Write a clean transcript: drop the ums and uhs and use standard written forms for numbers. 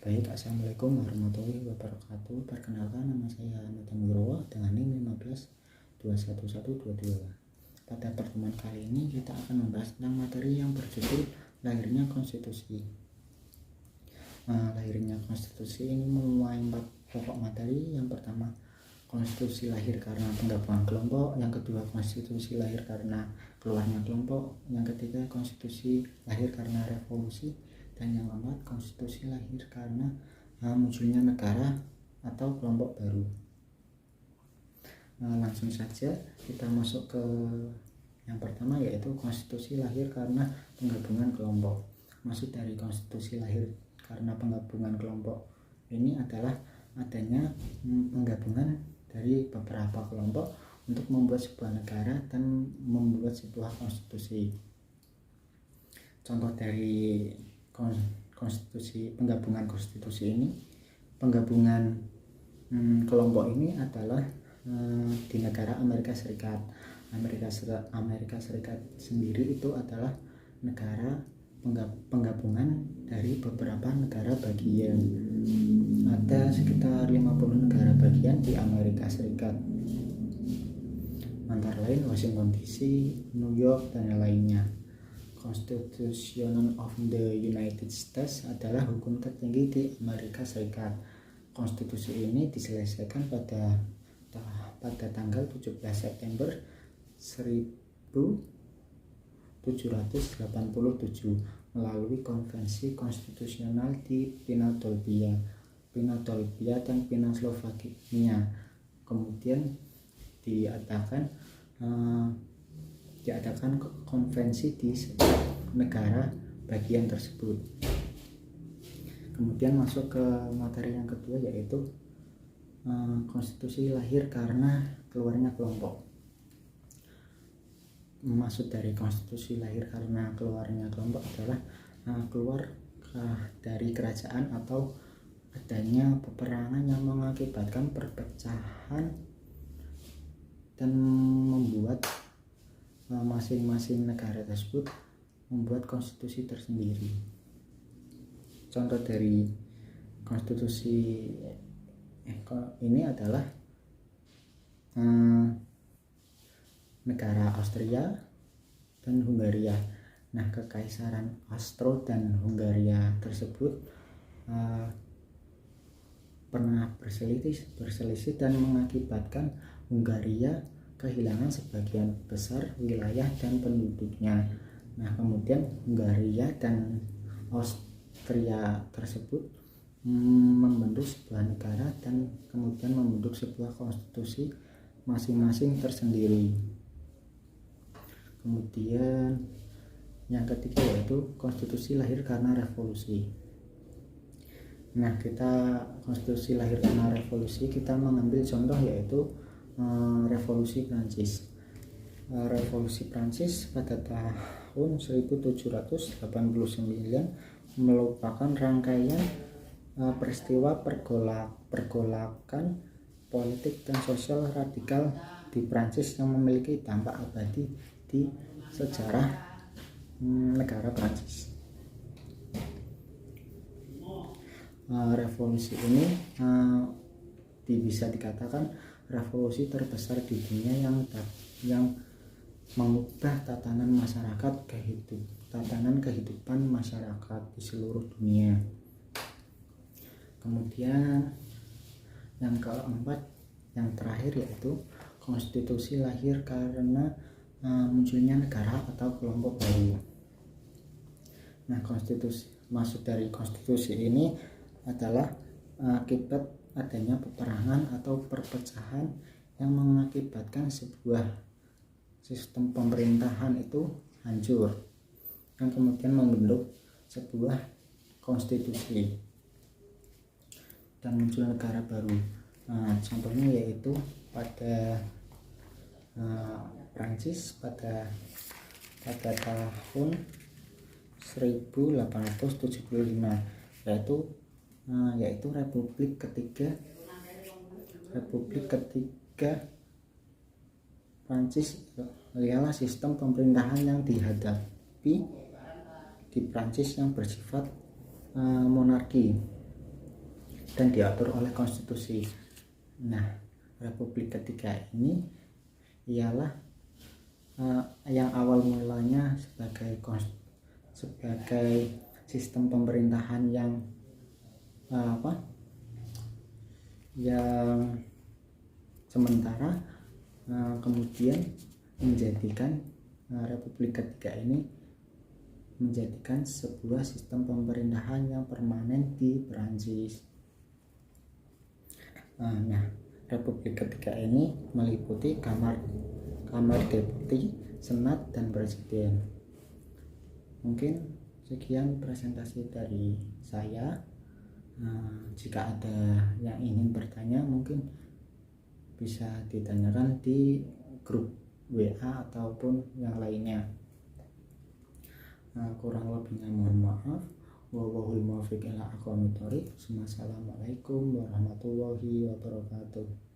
Baik, assalamualaikum warahmatullahi wabarakatuh. Perkenalkan, nama saya Nathan Wirowo dengan NIM 1521122. Pada pertemuan kali ini kita akan membahas tentang materi yang berjudul lahirnya konstitusi. Lahirnya konstitusi ini memuai 4 pokok materi. Yang pertama, konstitusi lahir karena penggabungan kelompok. Yang kedua, konstitusi lahir karena keluarnya kelompok. Yang ketiga, konstitusi lahir karena revolusi. Dan yang keempat, konstitusi lahir karena munculnya negara atau kelompok baru. Langsung saja kita masuk ke yang pertama, yaitu konstitusi lahir karena penggabungan kelompok. Maksud dari konstitusi lahir karena penggabungan kelompok ini adalah adanya penggabungan dari beberapa kelompok untuk membuat sebuah negara dan membuat sebuah konstitusi. Contoh dari penggabungan konstitusi ini, penggabungan kelompok ini adalah di negara Amerika Serikat. Amerika Serikat sendiri itu adalah negara penggabungan dari beberapa negara bagian. Ada sekitar 50 negara bagian di Amerika Serikat, antara lain Washington DC, New York, dan lainnya. Constitution of the United States adalah hukum tertinggi di Amerika Serikat. Konstitusi ini diselesaikan pada tanggal 17 September 1787 melalui konvensi konstitusional di Philadelphia dan Pennsylvania. Kemudian diadakan konvensi di setiap negara bagian tersebut. Kemudian masuk ke materi yang kedua, yaitu konstitusi lahir karena keluarnya kelompok. Maksud dari konstitusi lahir karena keluarnya kelompok adalah keluar dari kerajaan atau adanya peperangan yang mengakibatkan perpecahan dan membuat masing-masing negara tersebut membuat konstitusi tersendiri. Contoh dari konstitusi ini adalah negara Austria dan Hungaria. Nah, kekaisaran Austro dan Hungaria tersebut pernah berselisih dan mengakibatkan Hungaria kehilangan sebagian besar wilayah dan penduduknya. Nah, kemudian Hungaria dan Austria tersebut membentuk sebuah negara dan kemudian membentuk sebuah konstitusi masing-masing tersendiri. Kemudian yang ketiga, yaitu konstitusi lahir karena revolusi. Nah, konstitusi lahir karena revolusi, kita mengambil contoh yaitu revolusi Prancis. Revolusi Prancis pada tahun 1789 merupakan rangkaian peristiwa pergolakan politik dan sosial radikal di Prancis yang memiliki dampak abadi di sejarah negara Prancis. Revolusi ini bisa dikatakan revolusi terbesar di dunia yang mengubah tatanan kehidupan masyarakat di seluruh dunia. Kemudian yang keempat, yang terakhir, yaitu konstitusi lahir karena munculnya negara atau kelompok baru. Nah, maksud dari konstitusi ini adalah akibat adanya peperangan atau perpecahan yang mengakibatkan sebuah sistem pemerintahan itu hancur dan kemudian membentuk sebuah konstitusi dan muncul negara baru. Contohnya yaitu pada Prancis pada tahun 1875, yaitu Republik ketiga Prancis ialah sistem pemerintahan yang dihadapi di Prancis yang bersifat monarki. dan diatur oleh konstitusi. Nah, Republik ketiga ini ialah yang awal mulanya sebagai sistem pemerintahan yang yang sementara, kemudian menjadikan Republik ketiga ini menjadikan sebuah sistem pemerintahan yang permanen di Perancis. Nah, Republik ketiga ini meliputi kamar deputi, senat, dan presiden. Mungkin sekian presentasi dari saya. Jika ada yang ingin bertanya, mungkin bisa ditanyakan di grup WA ataupun yang lainnya. Kurang lebihnya mohon maaf. Wallahul muwaffiq ila aqwamit thoriq. Wassalamualaikum warahmatullahi wabarakatuh.